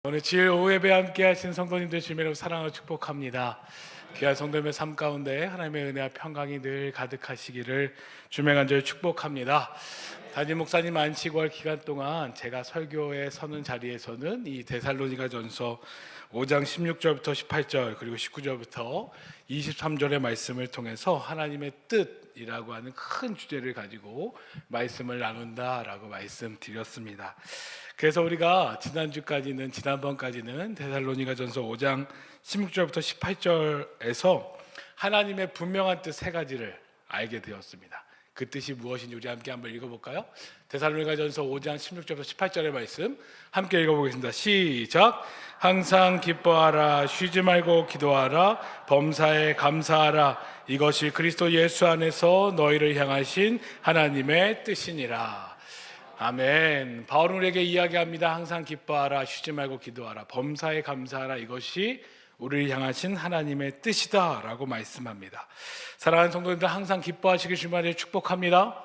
오늘 주일 오후 예배 함께 하신 성도님들 주님으로 사랑을 축복합니다. 귀한 성도님의 삶 가운데 하나님의 은혜와 평강이 늘 가득하시기를 주님의 간절히 축복합니다. 담임 목사님 안치구할 기간 동안 제가 설교에 서는 자리에서는 이 데살로니가전서 5장 16절부터 18절 그리고 19절부터 23절의 말씀을 통해서 하나님의 뜻이라고 하는 큰 주제를 가지고 말씀을 나눈다라고 말씀드렸습니다. 그래서 우리가 지난번까지는 데살로니가전서 5장 16절부터 18절에서 하나님의 분명한 뜻 세 가지를 알게 되었습니다. 그 뜻이 무엇인지 우리 함께 한번 읽어볼까요? 데살로니가전서 5장 16절부터 18절의 말씀 함께 읽어보겠습니다. 시작. 항상 기뻐하라, 쉬지 말고 기도하라, 범사에 감사하라. 이것이 그리스도 예수 안에서 너희를 향하신 하나님의 뜻이니라. 아멘. 바울은 우리에게 이야기합니다. 항상 기뻐하라, 쉬지 말고 기도하라, 범사에 감사하라. 이것이 우리를 향하신 하나님의 뜻이다 라고 말씀합니다. 사랑하는 성도님들, 항상 기뻐하시길 주님의 축복합니다.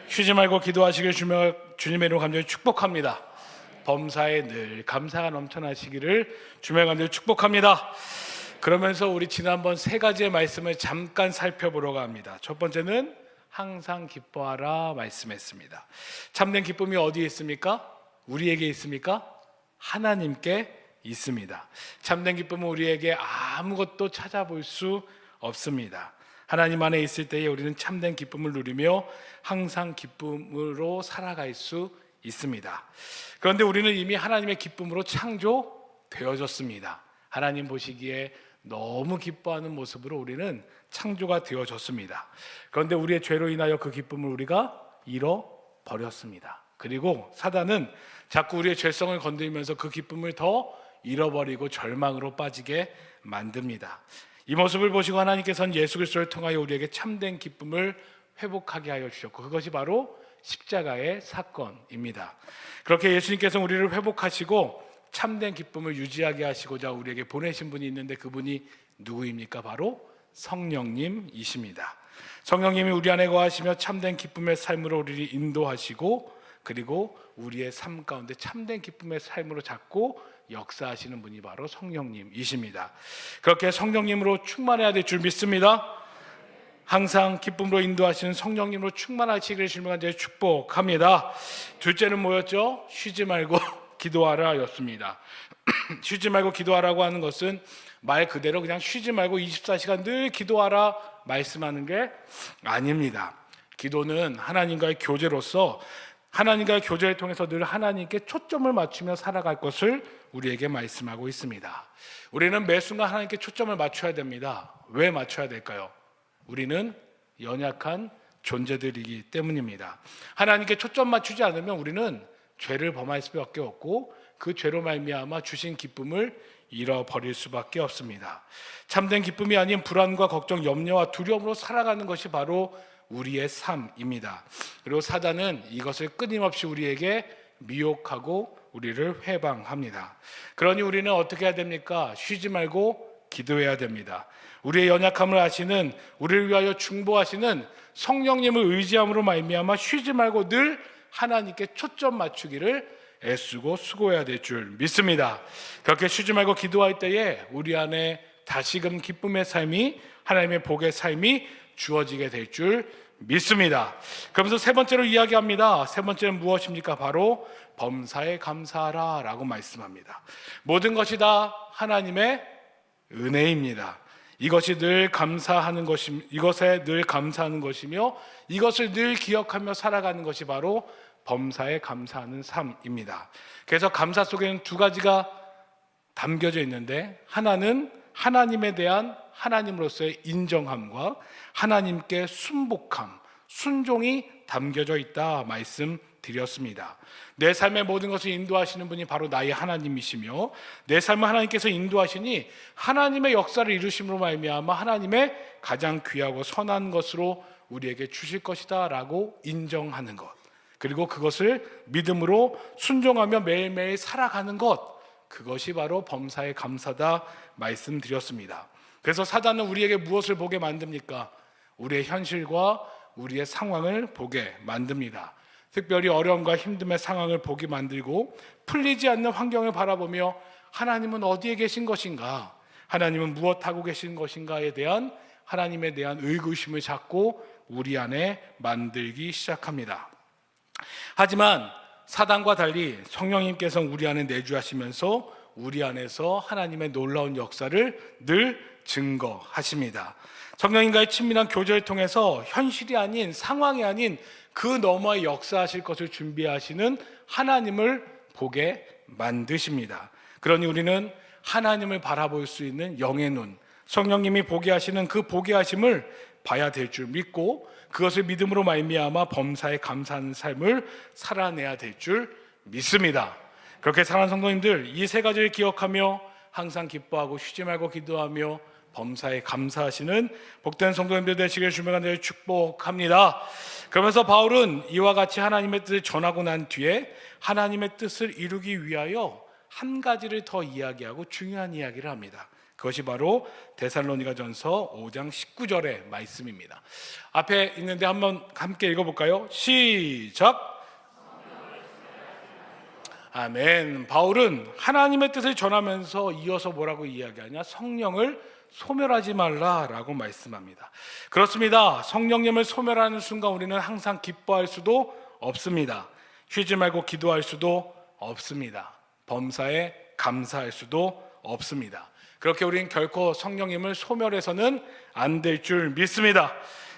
쉬지 말고 기도하시길 주님의 이름으로 간절히 축복합니다. 범사에 늘 감사가 넘쳐나시기를 주님의 간절히 축복합니다. 그러면서 우리 지난번 세 가지의 말씀을 잠깐 살펴보려고 합니다. 첫 번째는 항상 기뻐하라 말씀했습니다. 참된 기쁨이 어디에 있습니까? 우리에게 있습니까? 하나님께 있습니다. 참된 기쁨은 우리에게 아무것도 찾아볼 수 없습니다. 하나님 안에 있을 때에 우리는 참된 기쁨을 누리며 항상 기쁨으로 살아갈 수 있습니다. 그런데 우리는 이미 하나님의 기쁨으로 창조되어졌습니다. 하나님 보시기에 너무 기뻐하는 모습으로 우리는 창조가 되어졌습니다. 그런데 우리의 죄로 인하여 그 기쁨을 우리가 잃어버렸습니다. 그리고 사단은 자꾸 우리의 죄성을 건드리면서 그 기쁨을 더 잃어버리고 절망으로 빠지게 만듭니다. 이 모습을 보시고 하나님께서는 예수 그리스도를 통하여 우리에게 참된 기쁨을 회복하게 하여 주셨고, 그것이 바로 십자가의 사건입니다. 그렇게 예수님께서 우리를 회복하시고 참된 기쁨을 유지하게 하시고자 우리에게 보내신 분이 있는데, 그분이 누구입니까? 바로 성령님이십니다. 성령님이 우리 안에 거하시며 참된 기쁨의 삶으로 우리를 인도하시고, 그리고 우리의 삶 가운데 참된 기쁨의 삶으로 자꾸 역사하시는 분이 바로 성령님이십니다. 그렇게 성령님으로 충만해야 될 줄 믿습니다. 항상 기쁨으로 인도하시는 성령님으로 충만하시기를 주님과 이제 축복합니다. 둘째는 뭐였죠? 쉬지 말고 기도하라 였습니다. 쉬지 말고 기도하라고 하는 것은 말 그대로 그냥 쉬지 말고 24시간 늘 기도하라 말씀하는 게 아닙니다. 기도는 하나님과의 교제로서 하나님과의 교제를 통해서 늘 하나님께 초점을 맞추며 살아갈 것을 우리에게 말씀하고 있습니다. 우리는 매 순간 하나님께 초점을 맞춰야 됩니다. 왜 맞춰야 될까요? 우리는 연약한 존재들이기 때문입니다. 하나님께 초점 맞추지 않으면 우리는 죄를 범할 수밖에 없고, 그 죄로 말미암아 주신 기쁨을 잃어버릴 수밖에 없습니다. 참된 기쁨이 아닌 불안과 걱정, 염려와 두려움으로 살아가는 것이 바로 우리의 삶입니다. 그리고 사단은 이것을 끊임없이 우리에게 미혹하고 우리를 회방합니다. 그러니 우리는 어떻게 해야 됩니까? 쉬지 말고 기도해야 됩니다. 우리의 연약함을 아시는, 우리를 위하여 중보하시는 성령님을 의지함으로 말미암아 쉬지 말고 늘 하나님께 초점 맞추기를 애쓰고 수고해야 될 줄 믿습니다. 그렇게 쉬지 말고 기도할 때에 우리 안에 다시금 기쁨의 삶이, 하나님의 복의 삶이 주어지게 될 줄 믿습니다. 그러면서 세 번째로 이야기합니다. 세 번째는 무엇입니까? 바로 범사에 감사하라 라고 말씀합니다. 모든 것이 다 하나님의 은혜입니다. 이것이 늘 감사하는 것이, 이것에 늘 감사하는 것이며, 이것을 늘 기억하며 살아가는 것이 바로 범사에 감사하는 삶입니다. 그래서 감사 속에는 두 가지가 담겨져 있는데, 하나는 하나님에 대한 하나님으로서의 인정함과 하나님께 순복함, 순종이 담겨져 있다 말씀드렸습니다. 내 삶의 모든 것을 인도하시는 분이 바로 나의 하나님이시며, 내 삶을 하나님께서 인도하시니 하나님의 역사를 이루심으로 말미암아 하나님의 가장 귀하고 선한 것으로 우리에게 주실 것이다 라고 인정하는 것, 그리고 그것을 믿음으로 순종하며 매일매일 살아가는 것, 그것이 바로 범사에 감사다 말씀드렸습니다. 그래서 사단은 우리에게 무엇을 보게 만듭니까? 우리의 현실과 우리의 상황을 보게 만듭니다. 특별히 어려움과 힘듦의 상황을 보게 만들고, 풀리지 않는 환경을 바라보며 하나님은 어디에 계신 것인가, 하나님은 무엇하고 계신 것인가에 대한 하나님에 대한 의구심을 자꾸 우리 안에 만들기 시작합니다. 하지만 사단과 달리 성령님께서 우리 안에 내주하시면서 우리 안에서 하나님의 놀라운 역사를 늘 증거하십니다. 성령님과의 친밀한 교제를 통해서 현실이 아닌, 상황이 아닌 그 너머에 역사하실 것을 준비하시는 하나님을 보게 만드십니다. 그러니 우리는 하나님을 바라볼 수 있는 영의 눈, 성령님이 보게 하시는 그 보게 하심을 봐야 될 줄 믿고, 그것을 믿음으로 말미암아 범사에 감사하는 삶을 살아내야 될 줄 믿습니다. 그렇게 사랑하는 성도님들, 이 세 가지를 기억하며 항상 기뻐하고 쉬지 말고 기도하며 범사에 감사하시는 복된 성도님들 되시길 주님의 간절히 축복합니다. 그러면서 바울은 이와 같이 하나님의 뜻을 전하고 난 뒤에 하나님의 뜻을 이루기 위하여 한 가지를 더 이야기하고 중요한 이야기를 합니다. 그것이 바로 데살로니가전서 5장 19절의 말씀입니다. 앞에 있는데 한번 함께 읽어볼까요? 시작! 아멘. 바울은 하나님의 뜻을 전하면서 이어서 뭐라고 이야기하냐? 성령을 소멸하지 말라라고 말씀합니다. 그렇습니다. 성령님을 소멸하는 순간 우리는 항상 기뻐할 수도 없습니다. 쉬지 말고 기도할 수도 없습니다. 범사에 감사할 수도 없습니다. 그렇게 우리는 결코 성령님을 소멸해서는 안 될 줄 믿습니다.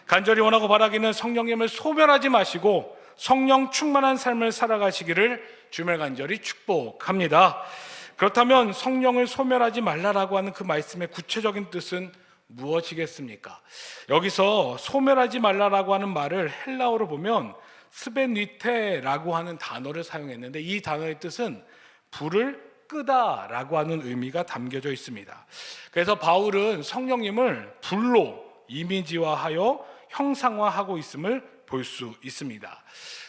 간절히 원하고 바라기는 성령님을 소멸하지 마시고 성령 충만한 삶을 살아가시기를 주님의 간절히 축복합니다. 그렇다면 성령을 소멸하지 말라라고 하는 그 말씀의 구체적인 뜻은 무엇이겠습니까? 여기서 소멸하지 말라라고 하는 말을 헬라어로 보면 스베니테라고 하는 단어를 사용했는데, 이 단어의 뜻은 불을 끄다라고 하는 의미가 담겨져 있습니다. 그래서 바울은 성령님을 불로 이미지화하여 형상화하고 있음을 볼 수 있습니다.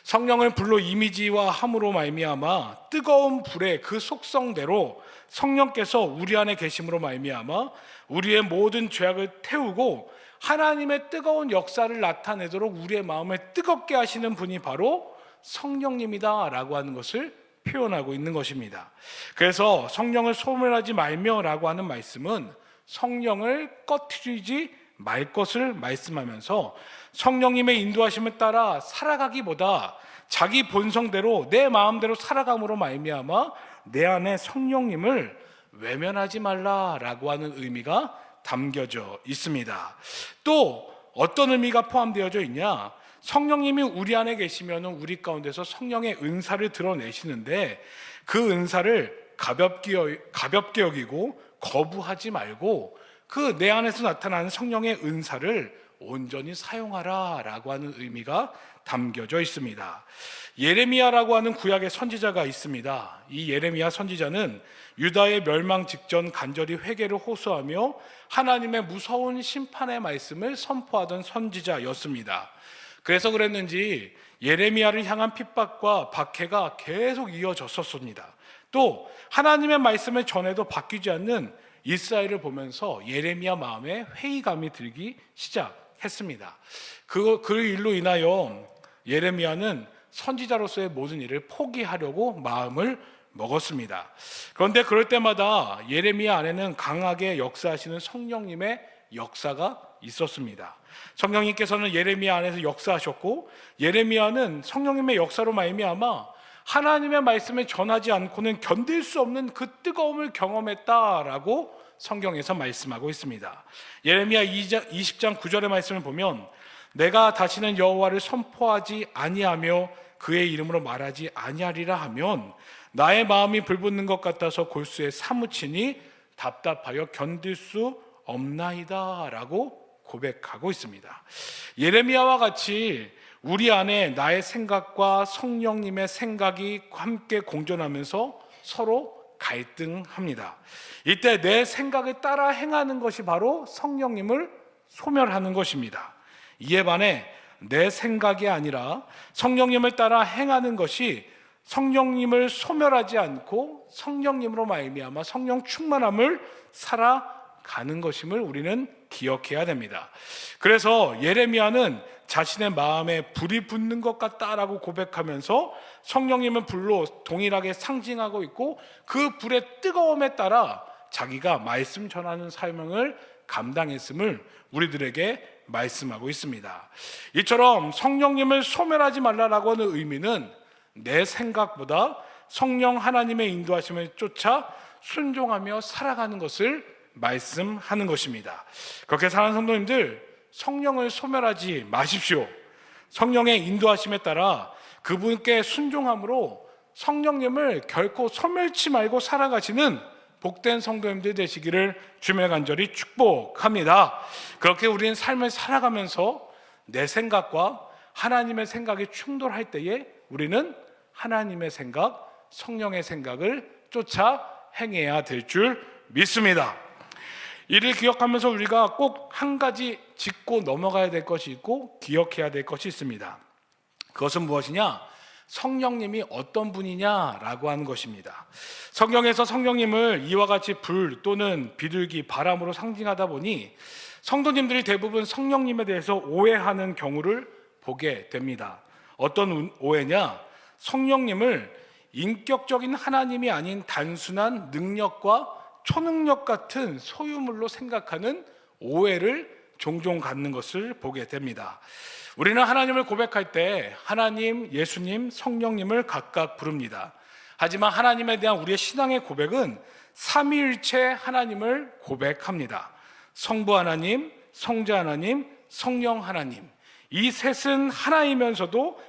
성령을 불로 이미지화함으로 말미암아 뜨거운 불의 그 속성대로 성령께서 우리 안에 계심으로 말미암아 우리의 모든 죄악을 태우고 하나님의 뜨거운 역사를 나타내도록 우리의 마음을 뜨겁게 하시는 분이 바로 성령님이다라고 하는 것을 표현하고 있는 것입니다. 그래서 성령을 소멸하지 말며라고 하는 말씀은 성령을 꺼트리지 말 것을 말씀하면서 성령님의 인도하심을 따라 살아가기보다 자기 본성대로 내 마음대로 살아감으로 말미암아 내 안에 성령님을 외면하지 말라라고 하는 의미가 담겨져 있습니다. 또 어떤 의미가 포함되어져 있냐? 성령님이 우리 안에 계시면 우리 가운데서 성령의 은사를 드러내시는데 그 은사를 가볍게 여기고 거부하지 말고 그 내 안에서 나타나는 성령의 은사를 온전히 사용하라라고 하는 의미가 담겨져 있습니다. 예레미야라고 하는 구약의 선지자가 있습니다. 이 예레미야 선지자는 유다의 멸망 직전 간절히 회개를 호소하며 하나님의 무서운 심판의 말씀을 선포하던 선지자였습니다. 그래서 그랬는지 예레미야를 향한 핍박과 박해가 계속 이어졌었습니다. 또 하나님의 말씀을 전해도 바뀌지 않는 이스라엘을 보면서 예레미야 마음에 회의감이 들기 시작했습니다. 그 일로 인하여 예레미야는 선지자로서의 모든 일을 포기하려고 마음을 먹었습니다. 그런데 그럴 때마다 예레미야 안에는 강하게 역사하시는 성령님의 역사가 있었습니다. 성령님께서는 예레미야 안에서 역사하셨고, 예레미야는 성령님의 역사로 말미암아 하나님의 말씀을 전하지 않고는 견딜 수 없는 그 뜨거움을 경험했다라고 성경에서 말씀하고 있습니다. 예레미야 20장 9절의 말씀을 보면 내가 다시는 여호와를 선포하지 아니하며 그의 이름으로 말하지 아니하리라 하면 나의 마음이 불붙는 것 같아서 골수에 사무치니 답답하여 견딜 수 없나이다 라고 고백하고 있습니다. 예레미야와 같이 우리 안에 나의 생각과 성령님의 생각이 함께 공존하면서 서로 갈등합니다. 이때 내 생각에 따라 행하는 것이 바로 성령님을 소멸하는 것입니다. 이에 반해 내 생각이 아니라 성령님을 따라 행하는 것이 성령님을 소멸하지 않고 성령님으로 말미암아 성령 충만함을 살아 가는 것임을 우리는 기억해야 됩니다. 그래서 예레미야는 자신의 마음에 불이 붙는 것 같다라고 고백하면서 성령님은 불로 동일하게 상징하고 있고 그 불의 뜨거움에 따라 자기가 말씀 전하는 사명을 감당했음을 우리들에게 말씀하고 있습니다. 이처럼 성령님을 소멸하지 말라라고 하는 의미는 내 생각보다 성령 하나님의 인도하심을 쫓아 순종하며 살아가는 것을 말씀하는 것입니다. 그렇게 사는 성도님들, 성령을 소멸하지 마십시오. 성령의 인도하심에 따라 그분께 순종함으로 성령님을 결코 소멸치 말고 살아가시는 복된 성도님들 되시기를 주님의 간절히 축복합니다. 그렇게 우리는 삶을 살아가면서 내 생각과 하나님의 생각이 충돌할 때에 우리는 하나님의 생각, 성령의 생각을 쫓아 행해야 될 줄 믿습니다. 이를 기억하면서 우리가 꼭 한 가지 짚고 넘어가야 될 것이 있고 기억해야 될 것이 있습니다. 그것은 무엇이냐? 성령님이 어떤 분이냐라고 하는 것입니다. 성경에서 성령님을 이와 같이 불 또는 비둘기, 바람으로 상징하다 보니 성도님들이 대부분 성령님에 대해서 오해하는 경우를 보게 됩니다. 어떤 오해냐? 성령님을 인격적인 하나님이 아닌 단순한 능력과 초능력 같은 소유물로 생각하는 오해를 종종 갖는 것을 보게 됩니다. 우리는 하나님을 고백할 때 하나님, 예수님, 성령님을 각각 부릅니다. 하지만 하나님에 대한 우리의 신앙의 고백은 삼위일체 하나님을 고백합니다. 성부 하나님, 성자 하나님, 성령 하나님. 이 셋은 하나이면서도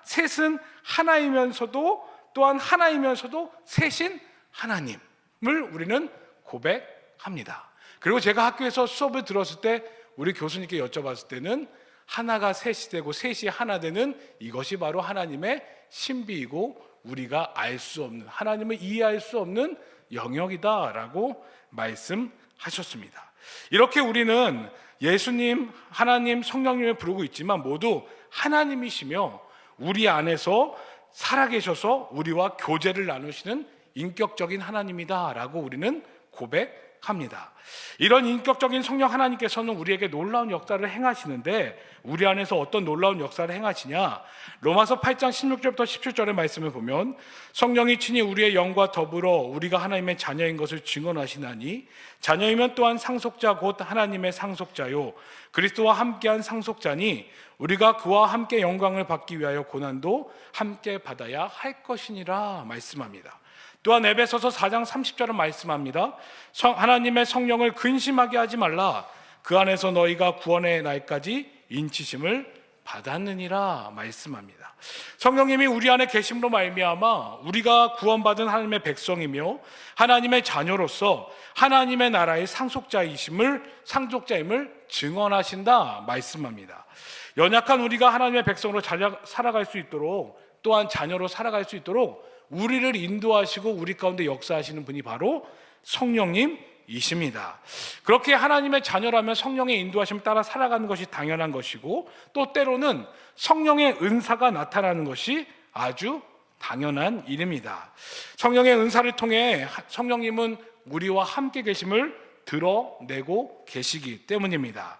셋은 하나이면서도 또한 하나이면서도 셋인 하나님을 우리는 고백합니다. 그리고 제가 학교에서 수업을 들었을 때 우리 교수님께 여쭤봤을 때는 하나가 셋이 되고 셋이 하나 되는 이것이 바로 하나님의 신비이고 우리가 알 수 없는, 하나님을 이해할 수 없는 영역이다라고 말씀하셨습니다. 이렇게 우리는 예수님, 하나님, 성령님을 부르고 있지만 모두 하나님이시며 우리 안에서 살아계셔서 우리와 교제를 나누시는 인격적인 하나님이다라고 우리는 고백합니다. 이런 인격적인 성령 하나님께서는 우리에게 놀라운 역사를 행하시는데 우리 안에서 어떤 놀라운 역사를 행하시냐? 로마서 8장 16절부터 17절의 말씀을 보면 성령이 친히 우리의 영과 더불어 우리가 하나님의 자녀인 것을 증언하시나니 자녀이면 또한 상속자 곧 하나님의 상속자요 그리스도와 함께한 상속자니 우리가 그와 함께 영광을 받기 위하여 고난도 함께 받아야 할 것이니라 말씀합니다. 또한 에베소서 4장 30절은 말씀합니다. 하나님의 성령을 근심하게 하지 말라. 그 안에서 너희가 구원의 날까지 인치심을 받았느니라 말씀합니다. 성령님이 우리 안에 계심으로 말미암아 우리가 구원받은 하나님의 백성이며 하나님의 자녀로서 하나님의 나라의 상속자임을 증언하신다 말씀합니다. 연약한 우리가 하나님의 백성으로 살아갈 수 있도록 또한 자녀로 살아갈 수 있도록 우리를 인도하시고 우리 가운데 역사하시는 분이 바로 성령님이십니다. 그렇게 하나님의 자녀라면 성령의 인도하심을 따라 살아가는 것이 당연한 것이고 또 때로는 성령의 은사가 나타나는 것이 아주 당연한 일입니다. 성령의 은사를 통해 성령님은 우리와 함께 계심을 드러내고 계시기 때문입니다.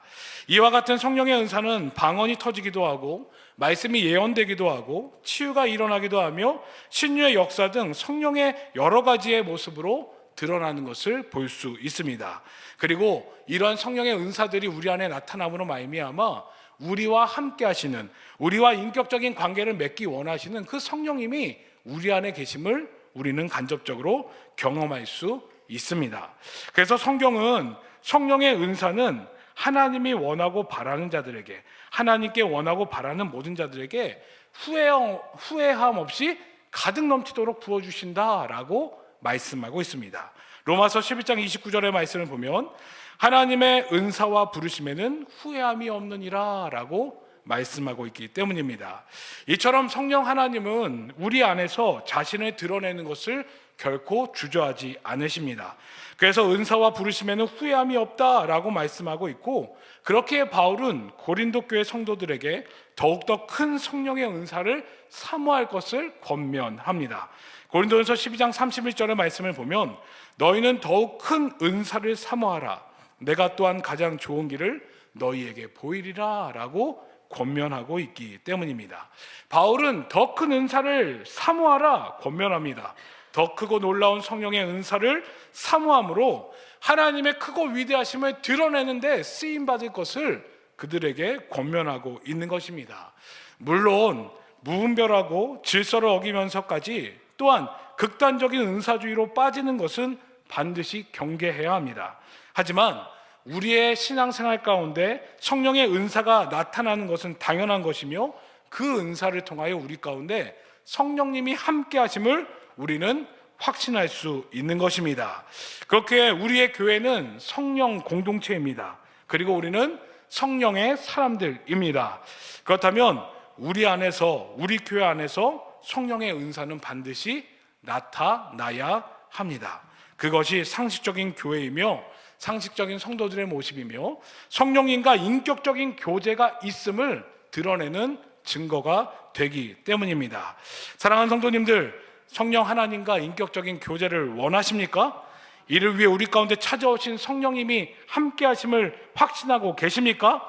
이와 같은 성령의 은사는 방언이 터지기도 하고 말씀이 예언되기도 하고 치유가 일어나기도 하며 신유의 역사 등 성령의 여러 가지의 모습으로 드러나는 것을 볼 수 있습니다. 그리고 이러한 성령의 은사들이 우리 안에 나타남으로 말미암아 우리와 함께 하시는, 우리와 인격적인 관계를 맺기 원하시는 그 성령님이 우리 안에 계심을 우리는 간접적으로 경험할 수 있습니다. 그래서 성경은 성령의 은사는 하나님이 원하고 바라는 자들에게, 하나님께 원하고 바라는 모든 자들에게 후회함 없이 가득 넘치도록 부어주신다라고 말씀하고 있습니다. 로마서 11장 29절의 말씀을 보면 하나님의 은사와 부르심에는 후회함이 없느니라 라고 말씀하고 있기 때문입니다. 이처럼 성령 하나님은 우리 안에서 자신을 드러내는 것을 결코 주저하지 않으십니다. 그래서 은사와 부르심에는 후회함이 없다라고 말씀하고 있고, 그렇게 바울은 고린도 교회 성도들에게 더욱더 큰 성령의 은사를 사모할 것을 권면합니다. 고린도전서 12장 31절의 말씀을 보면 너희는 더욱 큰 은사를 사모하라. 내가 또한 가장 좋은 길을 너희에게 보이리라 라고 권면하고 있기 때문입니다. 바울은 더 큰 은사를 사모하라 권면합니다. 더 크고 놀라운 성령의 은사를 사모함으로 하나님의 크고 위대하심을 드러내는데 쓰임받을 것을 그들에게 권면하고 있는 것입니다. 물론 무분별하고 질서를 어기면서까지 또한 극단적인 은사주의로 빠지는 것은 반드시 경계해야 합니다. 하지만 우리의 신앙생활 가운데 성령의 은사가 나타나는 것은 당연한 것이며 그 은사를 통하여 우리 가운데 성령님이 함께 하심을 우리는 확신할 수 있는 것입니다. 그렇게 우리의 교회는 성령 공동체입니다. 그리고 우리는 성령의 사람들입니다. 그렇다면 우리 안에서, 우리 교회 안에서 성령의 은사는 반드시 나타나야 합니다. 그것이 상식적인 교회이며 상식적인 성도들의 모습이며 성령님과 인격적인 교제가 있음을 드러내는 증거가 되기 때문입니다. 사랑하는 성도님들, 성령 하나님과 인격적인 교제를 원하십니까? 이를 위해 우리 가운데 찾아오신 성령님이 함께 하심을 확신하고 계십니까?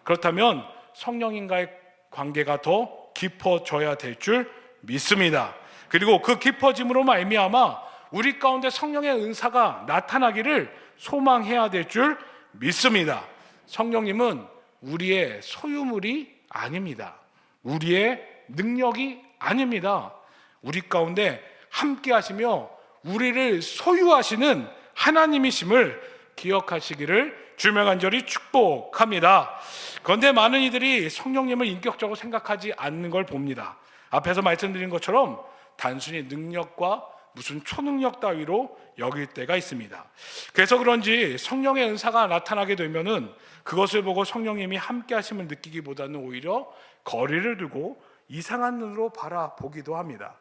그렇다면 성령님과의 관계가 더 깊어져야 될 줄 믿습니다. 그리고 그 깊어짐으로 말미암아 우리 가운데 성령의 은사가 나타나기를 소망해야 될 줄 믿습니다. 성령님은 우리의 소유물이 아닙니다. 우리의 능력이 아닙니다. 우리 가운데 함께 하시며 우리를 소유하시는 하나님이심을 기억하시기를 주명 간절히 축복합니다. 그런데 많은 이들이 성령님을 인격적으로 생각하지 않는 걸 봅니다. 앞에서 말씀드린 것처럼 단순히 능력과 무슨 초능력 따위로 여길 때가 있습니다. 그래서 그런지 성령의 은사가 나타나게 되면은 그것을 보고 성령님이 함께 하심을 느끼기보다는 오히려 거리를 두고 이상한 눈으로 바라보기도 합니다.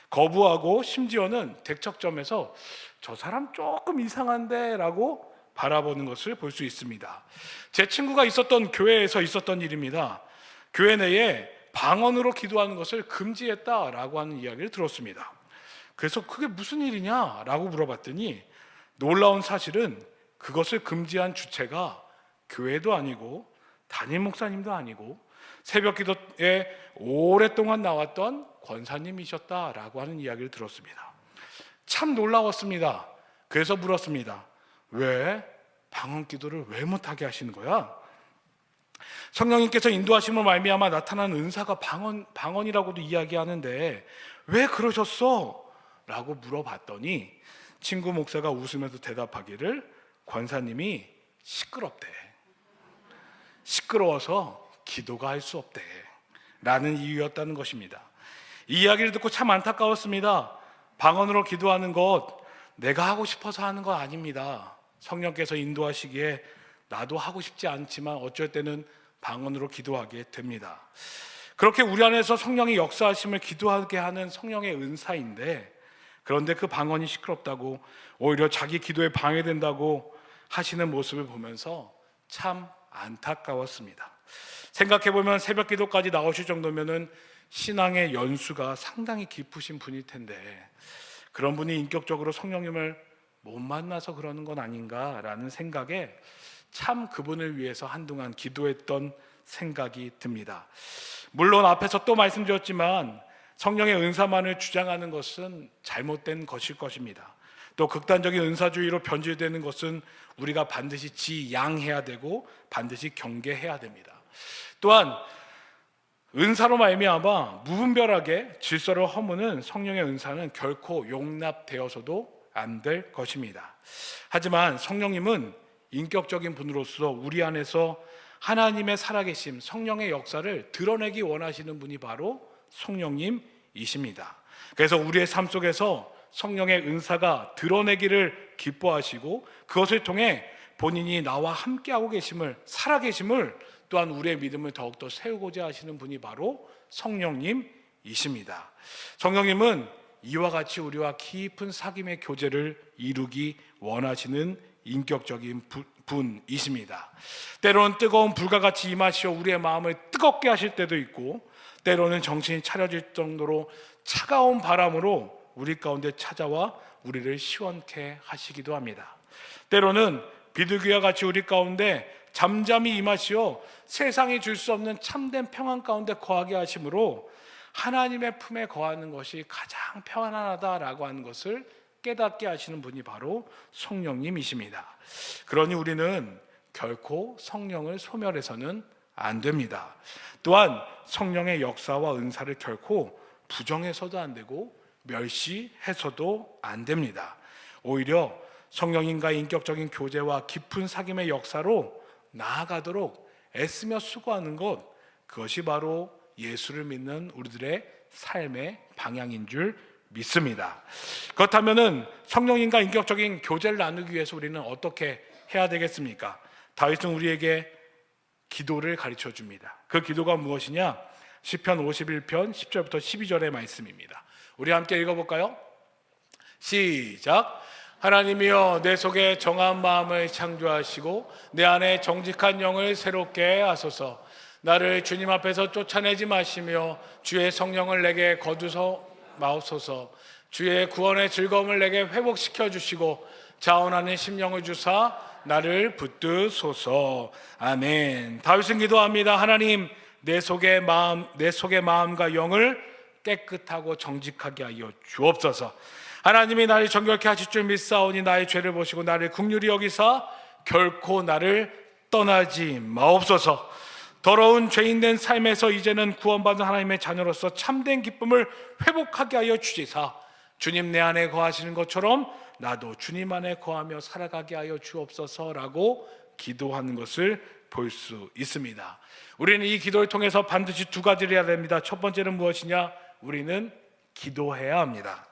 거부하고 심지어는 대척점에서 저 사람 조금 이상한데 라고 바라보는 것을 볼 수 있습니다. 제 친구가 있었던 교회에서 있었던 일입니다. 교회 내에 방언으로 기도하는 것을 금지했다라고 하는 이야기를 들었습니다. 그래서 그게 무슨 일이냐라고 물어봤더니 놀라운 사실은 그것을 금지한 주체가 교회도 아니고 담임 목사님도 아니고 새벽 기도에 오랫동안 나왔던 권사님이셨다라고 하는 이야기를 들었습니다. 참 놀라웠습니다. 그래서 물었습니다. 왜 방언 기도를 왜 못하게 하시는 거야? 성령님께서 인도하심을 말미암아 나타나는 은사가 방언이라고도 이야기하는데 왜 그러셨어? 라고 물어봤더니 친구 목사가 웃으면서 대답하기를 권사님이 시끄럽대. 시끄러워서 기도가 할 수 없대. 라는 이유였다는 것입니다. 이 이야기를 듣고 참 안타까웠습니다. 방언으로 기도하는 것 내가 하고 싶어서 하는 거 아닙니다. 성령께서 인도하시기에 나도 하고 싶지 않지만 어쩔 때는 방언으로 기도하게 됩니다. 그렇게 우리 안에서 성령의 역사하심을 기도하게 하는 성령의 은사인데 그런데 그 방언이 시끄럽다고 오히려 자기 기도에 방해된다고 하시는 모습을 보면서 참 안타까웠습니다. 생각해보면 새벽 기도까지 나오실 정도면은 신앙의 연수가 상당히 깊으신 분일 텐데 그런 분이 인격적으로 성령님을 못 만나서 그러는 건 아닌가라는 생각에 참 그분을 위해서 한동안 기도했던 생각이 듭니다. 물론 앞에서 또 말씀드렸지만 성령의 은사만을 주장하는 것은 잘못된 것일 것입니다. 또 극단적인 은사주의로 변질되는 것은 우리가 반드시 지양해야 되고 반드시 경계해야 됩니다. 또한 은사로 말미암아 무분별하게 질서를 허무는 성령의 은사는 결코 용납되어서도 안 될 것입니다. 하지만 성령님은 인격적인 분으로서 우리 안에서 하나님의 살아계심, 성령의 역사를 드러내기 원하시는 분이 바로 성령님이십니다. 그래서 우리의 삶 속에서 성령의 은사가 드러내기를 기뻐하시고 그것을 통해 본인이 나와 함께하고 계심을, 살아계심을 또한 우리의 믿음을 더욱더 세우고자 하시는 분이 바로 성령님이십니다. 성령님은 이와 같이 우리와 깊은 사귐의 교제를 이루기 원하시는 인격적인 분이십니다. 때로는 뜨거운 불과 같이 임하시어 우리의 마음을 뜨겁게 하실 때도 있고 때로는 정신이 차려질 정도로 차가운 바람으로 우리 가운데 찾아와 우리를 시원케 하시기도 합니다. 때로는 비둘기와 같이 우리 가운데 잠잠히 임하시어 세상이 줄 수 없는 참된 평안 가운데 거하게 하심으로 하나님의 품에 거하는 것이 가장 평안하다라고 하는 것을 깨닫게 하시는 분이 바로 성령님이십니다. 그러니 우리는 결코 성령을 소멸해서는 안 됩니다. 또한 성령의 역사와 은사를 결코 부정해서도 안 되고 멸시해서도 안 됩니다. 오히려 성령님과의 인격적인 교제와 깊은 사귐의 역사로 나아가도록 애쓰며 수고하는 것, 그것이 바로 예수를 믿는 우리들의 삶의 방향인 줄 믿습니다. 그렇다면 성령님과 인격적인 교제를 나누기 위해서 우리는 어떻게 해야 되겠습니까? 다윗은 우리에게 기도를 가르쳐 줍니다. 그 기도가 무엇이냐? 시편 51편 10절부터 12절의 말씀입니다. 우리 함께 읽어볼까요? 시작. 하나님이여, 내 속에 정한 마음을 창조하시고 내 안에 정직한 영을 새롭게 하소서. 나를 주님 앞에서 쫓아내지 마시며 주의 성령을 내게 거두서 마옵소서. 주의 구원의 즐거움을 내게 회복시켜 주시고 자원하는 심령을 주사 나를 붙드소서. 아멘. 다윗은 기도합니다. 하나님, 내 속의 마음과 영을 깨끗하고 정직하게 하여 주옵소서. 하나님이 나를 정결케 하실 줄 믿사오니 나의 죄를 보시고 나를 긍휼히 여기사 결코 나를 떠나지 마옵소서. 더러운 죄인된 삶에서 이제는 구원받은 하나님의 자녀로서 참된 기쁨을 회복하게 하여 주시사 주님 내 안에 거하시는 것처럼 나도 주님 안에 거하며 살아가게 하여 주옵소서라고 기도하는 것을 볼 수 있습니다. 우리는 이 기도를 통해서 반드시 두 가지를 해야 됩니다. 첫 번째는 무엇이냐? 우리는 기도해야 합니다.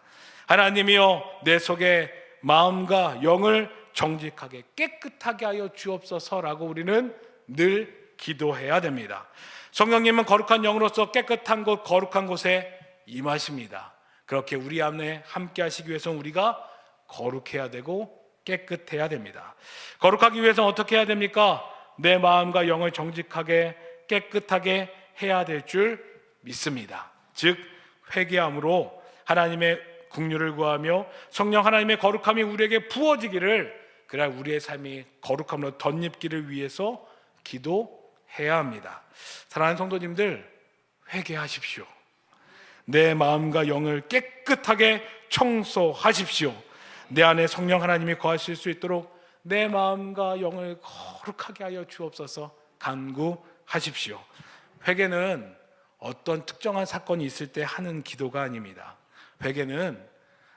하나님이여, 내 속에 마음과 영을 정직하게 깨끗하게 하여 주옵소서라고 우리는 늘 기도해야 됩니다. 성령님은 거룩한 영으로서 깨끗한 곳, 거룩한 곳에 임하십니다. 그렇게 우리 안에 함께 하시기 위해서는 우리가 거룩해야 되고 깨끗해야 됩니다. 거룩하기 위해서는 어떻게 해야 됩니까? 내 마음과 영을 정직하게 깨끗하게 해야 될 줄 믿습니다. 즉 회개함으로 하나님의 긍휼을 구하며 성령 하나님의 거룩함이 우리에게 부어지기를, 그래야 우리의 삶이 거룩함으로 덧입기를 위해서 기도해야 합니다. 사랑하는 성도님들, 회개하십시오. 내 마음과 영을 깨끗하게 청소하십시오. 내 안에 성령 하나님이 거하실 수 있도록 내 마음과 영을 거룩하게 하여 주옵소서 간구하십시오. 회개는 어떤 특정한 사건이 있을 때 하는 기도가 아닙니다. 회개는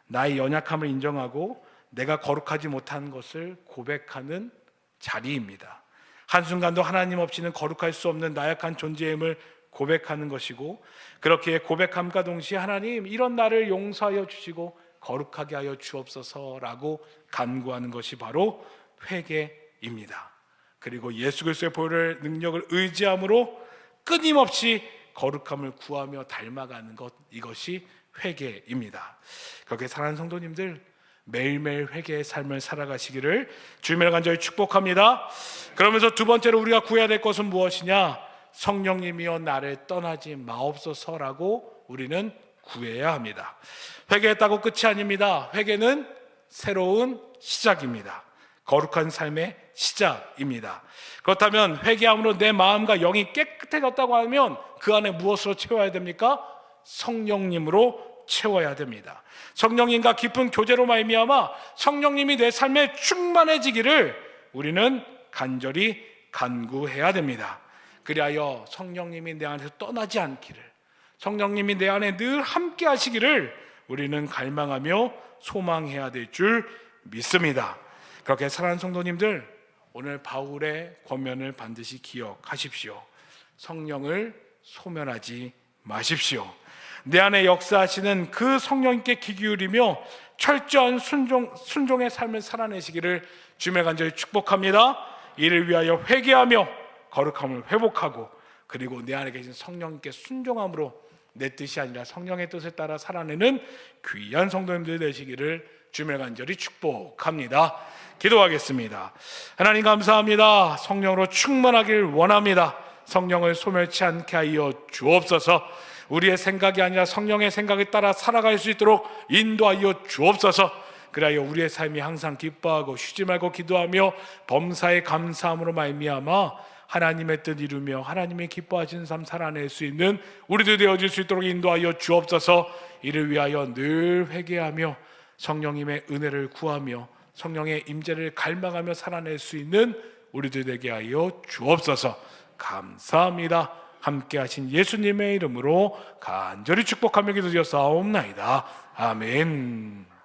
나의 연약함을 인정하고 내가 거룩하지 못한 것을 고백하는 자리입니다. 한순간도 하나님 없이는 거룩할 수 없는 나약한 존재임을 고백하는 것이고, 그렇게 고백함과 동시에 하나님 이런 나를 용서하여 주시고 거룩하게 하여 주옵소서라고 간구하는 것이 바로 회개입니다. 그리고 예수 그리스도의 보혈의 능력을 의지함으로 끊임없이 거룩함을 구하며 닮아가는 것, 이것이 회개입니다. 그렇게 사랑하는 성도님들, 매일매일 회개의 삶을 살아가시기를 주님의 간절히 축복합니다. 그러면서 두 번째로 우리가 구해야 될 것은 무엇이냐? 성령님이여 나를 떠나지 마옵소서라고 우리는 구해야 합니다. 회개했다고 끝이 아닙니다. 회개는 새로운 시작입니다. 거룩한 삶의 시작입니다. 그렇다면 회개함으로 내 마음과 영이 깨끗해졌다고 하면 그 안에 무엇으로 채워야 됩니까? 성령님으로 채워야 됩니다. 성령님과 깊은 교제로 말미암아 성령님이 내 삶에 충만해지기를 우리는 간절히 간구해야 됩니다. 그리하여 성령님이 내 안에서 떠나지 않기를, 성령님이 내 안에 늘 함께 하시기를 우리는 갈망하며 소망해야 될 줄 믿습니다. 그렇게 사랑하는 성도님들, 오늘 바울의 권면을 반드시 기억하십시오. 성령을 소멸하지 마십시오. 내 안에 역사하시는 그 성령님께 귀 기울이며 철저한 순종의 삶을 살아내시기를 주님의 간절히 축복합니다. 이를 위하여 회개하며 거룩함을 회복하고, 그리고 내 안에 계신 성령님께 순종함으로 내 뜻이 아니라 성령의 뜻에 따라 살아내는 귀한 성도님들 되시기를 주님의 간절히 축복합니다. 기도하겠습니다. 하나님 감사합니다. 성령으로 충만하길 원합니다. 성령을 소멸치 않게 하여 주옵소서. 우리의 생각이 아니라 성령의 생각에 따라 살아갈 수 있도록 인도하여 주옵소서. 그리하여 우리의 삶이 항상 기뻐하고 쉬지 말고 기도하며 범사에 감사함으로 말미암아 하나님의 뜻 이루며 하나님의 기뻐하시는 삶 살아낼 수 있는 우리들 되어질 수 있도록 인도하여 주옵소서. 이를 위하여 늘 회개하며 성령님의 은혜를 구하며 성령의 임재를 갈망하며 살아낼 수 있는 우리들 되게 하여 주옵소서. 감사합니다. 함께 하신 예수님의 이름으로 간절히 축복하며 기도드렸사옵나이다. 아멘.